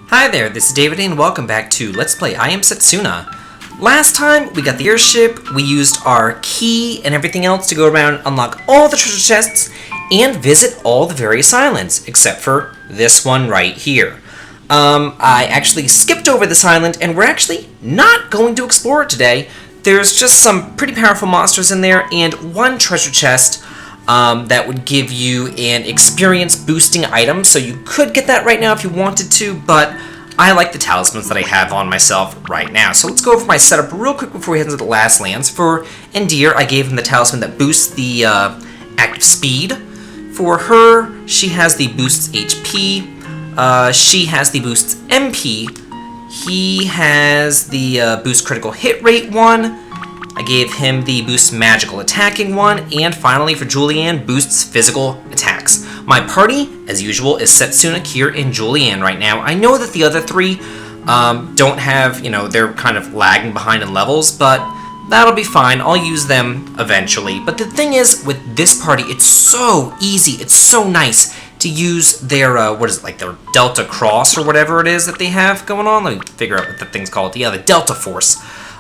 Hi there, this is David and welcome back to Let's Play I Am Setsuna. Last time, we got the airship, we used our key and everything else to go around, unlock all the treasure chests, and visit all the various islands, except for this one right here. I actually skipped over this island, and we're actually not going to explore it today. There's just some pretty powerful monsters in there, and one treasure chest that would give you an experience boosting item, so you could get that right now if you wanted to, but I like the talismans that I have on myself right now. So let's go over my setup real quick before we head into the last lands. For Endear, I gave him the talisman that boosts the active speed. For her, she has the boosts HP. She has the boosts MP. He has the boost critical hit rate one. I gave him the boost magical attacking one, and finally for Julianne, boosts physical attacks. My party, as usual, is Setsuna, Kier, and Julianne right now. I know that the other three don't have, they're kind of lagging behind in levels, but that'll be fine. I'll use them eventually. But the thing is, with this party, it's so easy, it's so nice to use their, their Delta Cross or whatever it is that they have going on. Let me figure out what the thing's called. Yeah, the Delta Force.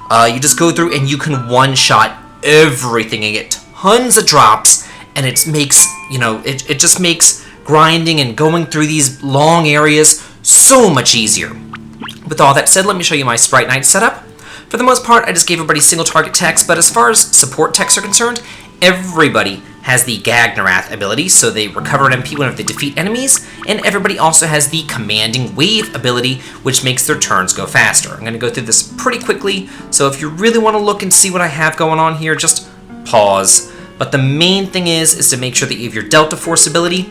You just go through and you can one-shot everything and get tons of drops, and it makes, it just makes grinding and going through these long areas so much easier. With all that said, let me show you my Sprite Knight setup. For the most part, I just gave everybody single target techs, but as far as support techs are concerned, everybody has the Gagnarath ability, so they recover an MP whenever they defeat enemies, and everybody also has the Commanding Wave ability, which makes their turns go faster. I'm going to go through this pretty quickly, so if you really want to look and see what I have going on here, just pause. But the main thing is to make sure that you have your Delta Force ability,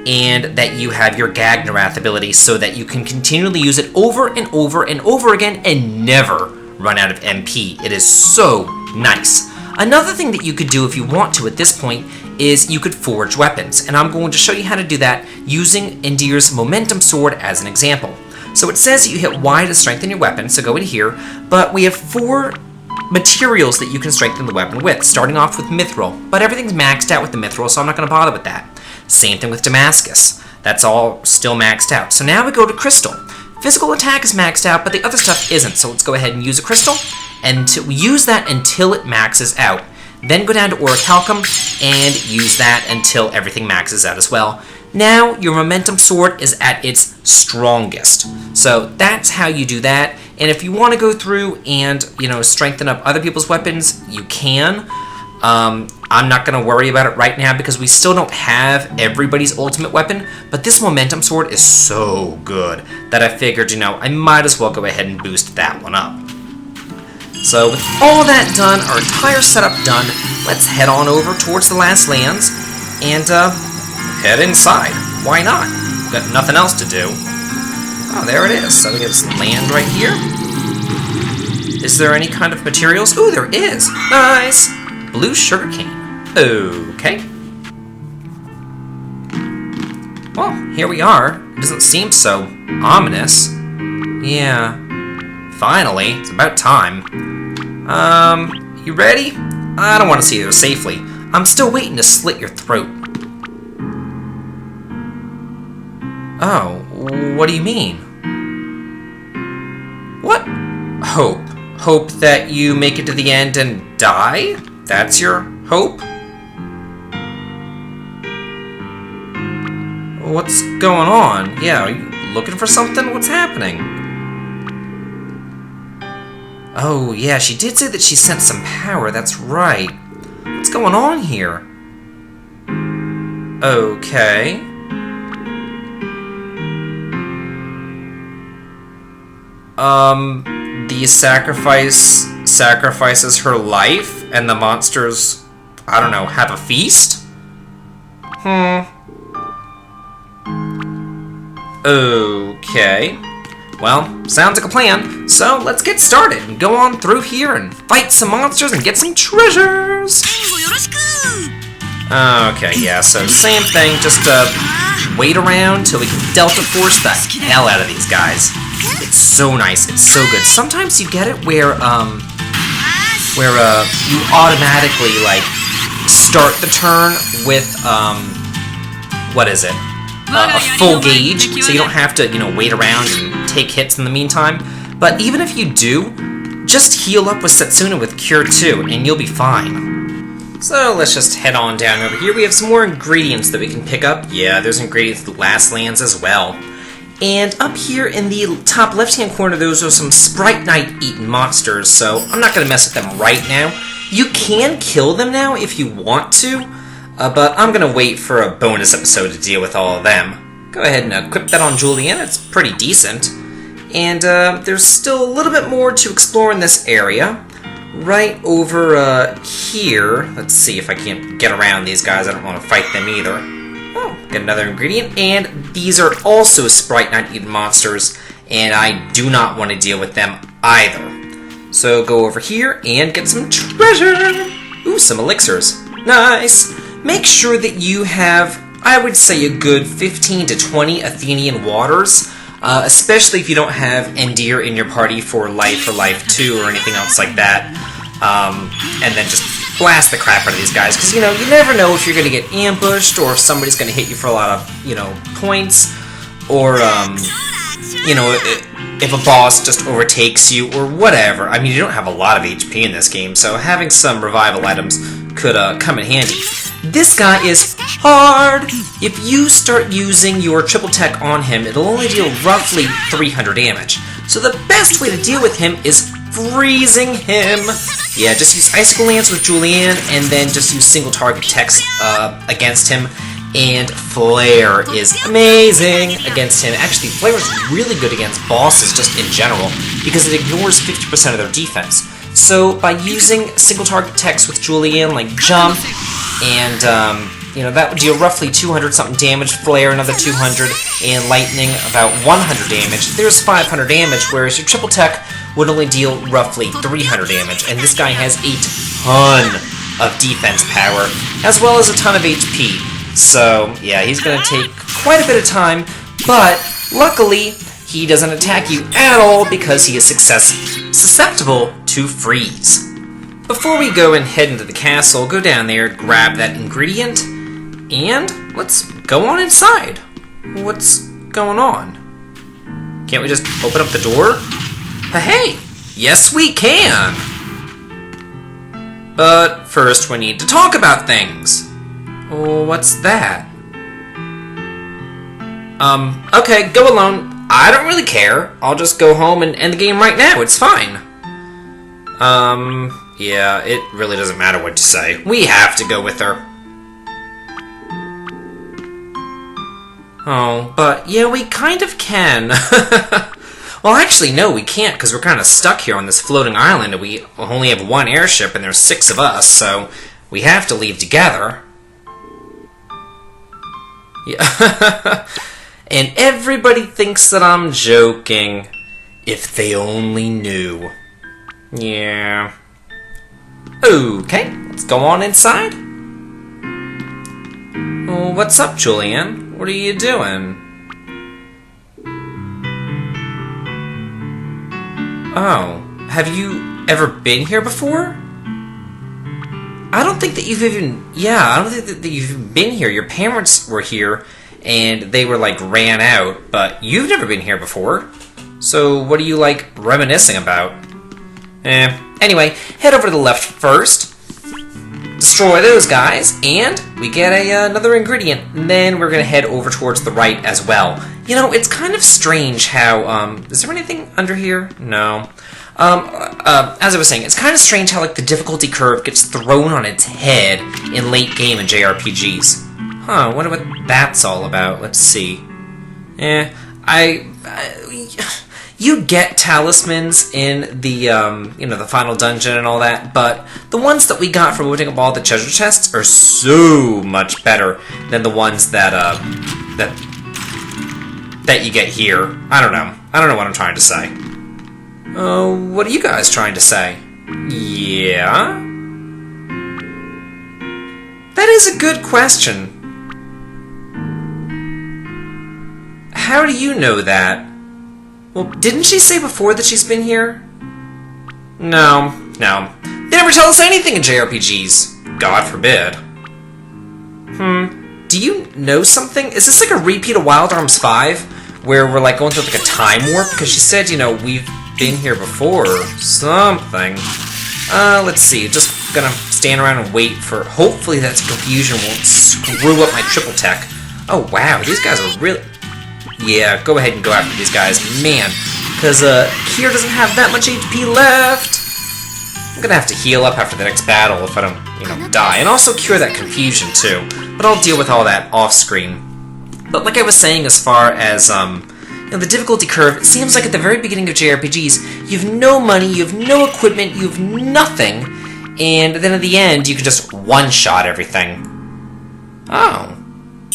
and that you have your Gagnarath ability, so that you can continually use it over and over and over again, and never run out of MP. It is so nice. Another thing that you could do if you want to at this point is you could forge weapons, and I'm going to show you how to do that using Endear's Momentum Sword as an example. So it says you hit Y to strengthen your weapon, so go in here, but we have 4 materials that you can strengthen the weapon with, starting off with Mithril, but everything's maxed out with the Mithril, so I'm not going to bother with that. Same thing with Damascus. That's all still maxed out. So now we go to Crystal. Physical attack is maxed out, but the other stuff isn't, so let's go ahead and use a Crystal, and to use that until it maxes out. Then go down to Orichalcum and use that until everything maxes out as well. Now your Momentum Sword is at its strongest. So that's how you do that. And if you want to go through and, strengthen up other people's weapons, you can. I'm not going to worry about it right now because we still don't have everybody's ultimate weapon, but this Momentum Sword is so good that I figured, I might as well go ahead and boost that one up. So with all that done, our entire setup done, let's head on over towards the last lands and head inside. Why not? Got nothing else to do. Oh, there it is. So we got this land right here. Is there any kind of materials? Ooh, there is. Nice. Blue sugarcane. Okay. Well, here we are. It doesn't seem so ominous. Yeah. Finally, it's about time. You ready? I don't want to see you there safely. I'm still waiting to slit your throat. Oh, what do you mean? What? Hope. Hope that you make it to the end and die? That's your hope? What's going on? Yeah, are you looking for something? What's happening? Oh, yeah, she did say that she sent some power, that's right. What's going on here? Okay. The sacrifices her life, and the monsters, I don't know, have a feast? Okay. Well, sounds like a plan, so let's get started and go on through here and fight some monsters and get some treasures! Okay, yeah, so same thing, just wait around till we can Delta Force the hell out of these guys. It's so nice, it's so good. Sometimes you get it where you automatically, start the turn with, what is it? A full gauge, so you don't have to, wait around and take hits in the meantime. But even if you do, just heal up with Setsuna with Cure 2, and you'll be fine. So let's just head on down over here. We have some more ingredients that we can pick up. Yeah, there's ingredients that last lands as well. And up here in the top left-hand corner, those are some Sprite Night-eaten monsters, so I'm not going to mess with them right now. You can kill them now if you want to, but I'm going to wait for a bonus episode to deal with all of them. Go ahead and equip that on Julian. It's pretty decent. And there's still a little bit more to explore in this area. Right over here, let's see if I can't get around these guys. I don't want to fight them either. Oh, get another ingredient. And these are also Sprite Night-eaten monsters, and I do not want to deal with them either. So go over here and get some treasure. Ooh, some elixirs. Nice. Make sure that you have, I would say, a good 15 to 20 Athenian waters. Especially if you don't have Endir in your party for Life or Life 2 or anything else like that. And then just blast the crap out of these guys. Because, you never know if you're going to get ambushed or if somebody's going to hit you for a lot of, points. Or, if a boss just overtakes you or whatever. I mean, you don't have a lot of HP in this game, so having some revival items could come in handy. This guy is hard! If you start using your triple tech on him, it'll only deal roughly 300 damage. So the best way to deal with him is freezing him. Yeah, just use Icicle Lance with Julianne, and then just use single target techs against him. And Flare is amazing against him. Actually, Flare is really good against bosses just in general, because it ignores 50% of their defense. So by using single target techs with Julianne, like Jump, and that would deal roughly 200 something damage, Flare another 200, and Lightning about 100 damage. There's 500 damage, whereas your triple tech would only deal roughly 300 damage, and this guy has a ton of defense power, as well as a ton of HP. So, yeah, he's going to take quite a bit of time, but luckily, he doesn't attack you at all because he is susceptible to freeze. Before we go and head into the castle, go down there, grab that ingredient, and let's go on inside. What's going on? Can't we just open up the door? Hey, yes we can! But first we need to talk about things. What's that? Okay, go alone. I don't really care. I'll just go home and end the game right now. It's fine. Yeah, it really doesn't matter what you say. We have to go with her. Oh, but yeah, we kind of can. Well, actually, no, we can't, because we're kind of stuck here on this floating island, and we only have one airship, and there's 6 of us, so we have to leave together. Yeah. And everybody thinks that I'm joking. If they only knew. Yeah. Okay, let's go on inside. Oh, what's up, Julianne? What are you doing? Oh, have you ever been here before? I don't think that you've even... Yeah, I don't think that you've been here. Your parents were here, and they were, ran out, but you've never been here before. So what are you, reminiscing about? Anyway, head over to the left first. Destroy those guys, and we get another ingredient. And then we're going to head over towards the right as well. It's kind of strange how... is there anything under here? No. As I was saying, it's kind of strange how, the difficulty curve gets thrown on its head in late game in JRPGs. Huh, I wonder what that's all about. Let's see. You get talismans in the, the final dungeon and all that, but the ones that we got from opening up all the treasure chests are so much better than the ones that you get here. I don't know. I don't know what I'm trying to say. What are you guys trying to say? Yeah? That is a good question. How do you know that? Well, didn't she say before that she's been here? No. They never tell us anything in JRPGs. God forbid. Do you know something? Is this like a repeat of Wild Arms 5? where we're like going through like a time warp, because she said, you know, we've been here before or something. Let's see, just gonna stand around and wait for, hopefully that confusion won't screw up my triple tech. Oh wow, these guys are really, yeah, go ahead and go after these guys, man, because Kier doesn't have that much HP left. I'm gonna have to heal up after the next battle if I don't, you know, die, and also cure that confusion too, but I'll deal with all that off screen. But like I was saying, as far as, you know, the difficulty curve, it seems like at the very beginning of JRPGs, you have no money, you have no equipment, you have nothing, and then at the end, you can just one-shot everything. Oh.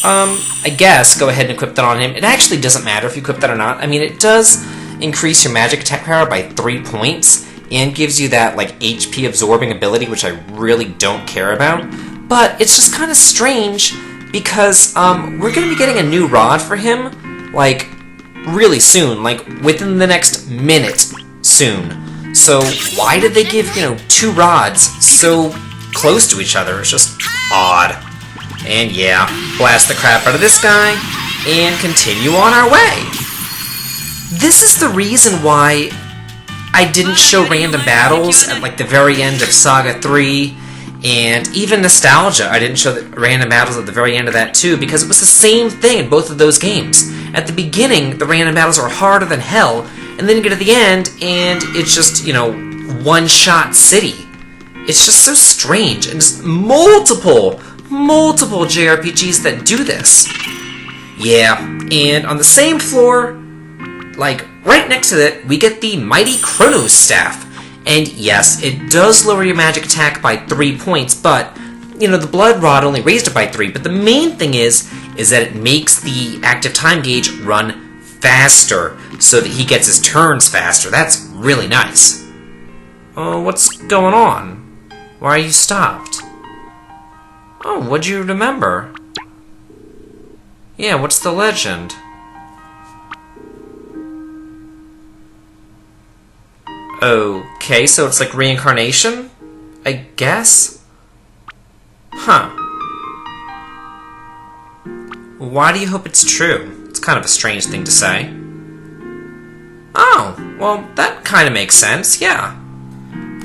I guess go ahead and equip that on him. It actually doesn't matter if you equip that or not. I mean, it does increase your magic attack power by 3 points, and gives you that, like, HP absorbing ability, which I really don't care about. But it's just kind of strange, because, we're gonna be getting a new rod for him, like, really soon, like, within the next minute soon. So, why did they give, you know, 2 rods so close to each other? It's just odd. And yeah, blast the crap out of this guy, and continue on our way. This is the reason why I didn't show random battles at, like, the very end of Saga 3, and even Nostalgia, I didn't show the random battles at the very end of that too, because it was the same thing in both of those games. At the beginning, the random battles are harder than hell, and then you get to the end, and it's just, you know, one-shot city. It's just so strange, and just multiple JRPGs that do this. Yeah, and on the same floor, like, right next to it, we get the Mighty Chronos Staff. And yes, it does lower your magic attack by 3 points, but, you know, the Blood Rod only raised it by 3, but the main thing is that it makes the active time gauge run faster, so that he gets his turns faster. That's really nice. Oh, what's going on? Why are you stopped? Oh, what'd you remember? Yeah, what's the legend? Okay, so it's like reincarnation? I guess? Huh. Why do you hope it's true? It's kind of a strange thing to say. Oh, well, that kind of makes sense, yeah.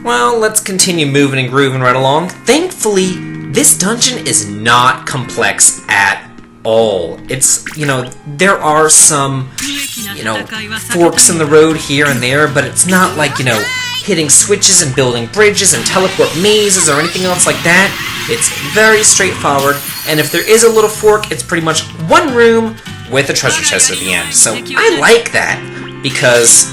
Well, let's continue moving and grooving right along. Thankfully, this dungeon is not complex at all. It's, you know, there are some, you know, forks in the road here and there, but it's not like, you know, hitting switches and building bridges and teleport mazes or anything else like that. It's very straightforward, and if there is a little fork, it's pretty much one room with a treasure chest at the end. So I like that, because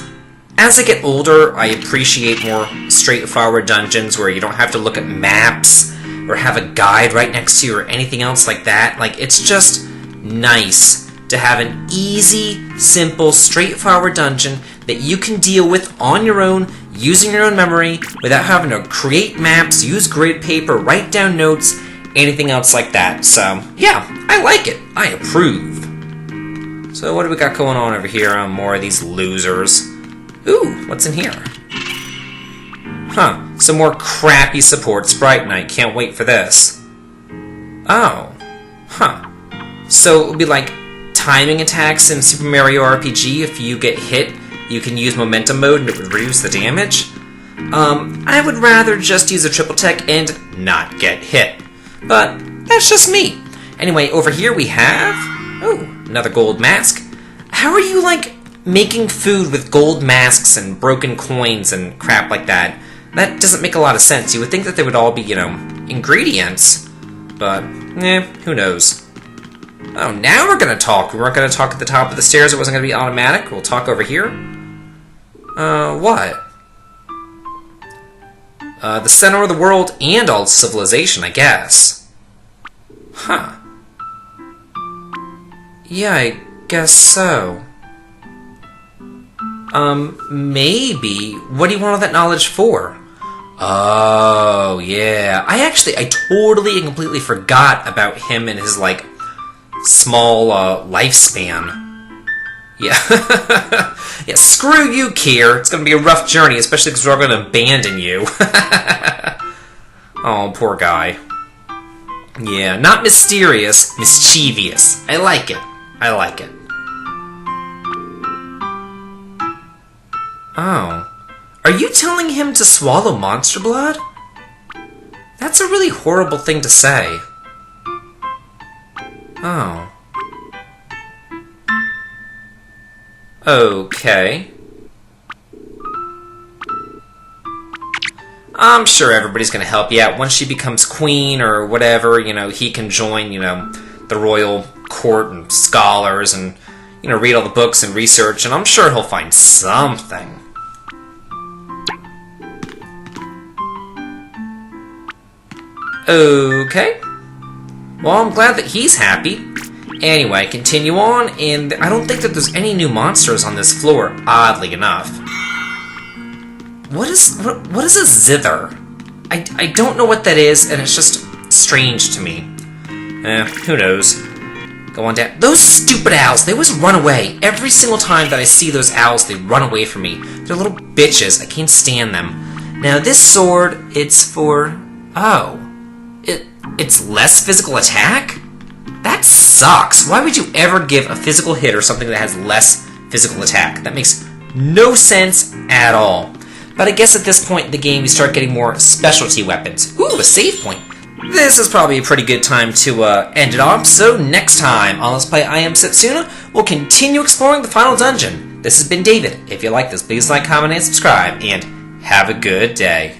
as I get older, I appreciate more straightforward dungeons where you don't have to look at maps or have a guide right next to you or anything else like that. Like, it's just nice to have an easy, simple, straightforward dungeon that you can deal with on your own, using your own memory, without having to create maps, use grid paper, write down notes, anything else like that. So, yeah, I like it. I approve. So what do we got going on over here? More of these losers. Ooh, what's in here? Huh, some more crappy support Sprite Knight. Can't wait for this. Oh, huh. So it would be like timing attacks in Super Mario RPG. If you get hit, you can use momentum mode and it would reduce the damage. I would rather just use a triple tech and not get hit. But that's just me. Anyway, over here we have... oh, another gold mask. How are you, like, making food with gold masks and broken coins and crap like that? That doesn't make a lot of sense. You would think that they would all be, you know, ingredients. But, who knows. Oh, now we're gonna talk. We weren't gonna talk at the top of the stairs. It wasn't gonna be automatic. We'll talk over here. What? The center of the world and all civilization, I guess. Huh. Yeah, I guess so. Maybe. What do you want all that knowledge for? Oh, yeah. I totally and completely forgot about him and his, like, small, lifespan. Yeah. Yeah, screw you, Kier. It's gonna be a rough journey, especially because we're gonna abandon you. Oh, poor guy. Yeah, not mysterious, mischievous. I like it. I like it. Oh. Are you telling him to swallow monster blood? That's a really horrible thing to say. Oh. Okay. I'm sure everybody's gonna help you out. Once she becomes queen or whatever, he can join, the royal court and scholars and, read all the books and research, and I'm sure he'll find something. Okay. Well, I'm glad that he's happy. Anyway, continue on, and I don't think that there's any new monsters on this floor, oddly enough. What is a zither? I don't know what that is, and it's just strange to me. Who knows? Go on down. Those stupid owls, they always run away. Every single time that I see those owls, they run away from me. They're little bitches. I can't stand them. Now, this sword, it's for... Oh. It's less physical attack? That sucks. Why would you ever give a physical hit or something that has less physical attack? That makes no sense at all. But I guess at this point in the game, you start getting more specialty weapons. Ooh, a save point. This is probably a pretty good time to end it off. So next time on Let's Play I Am Setsuna, we'll continue exploring the final dungeon. This has been David. If you like this, please like, comment, and subscribe. And have a good day.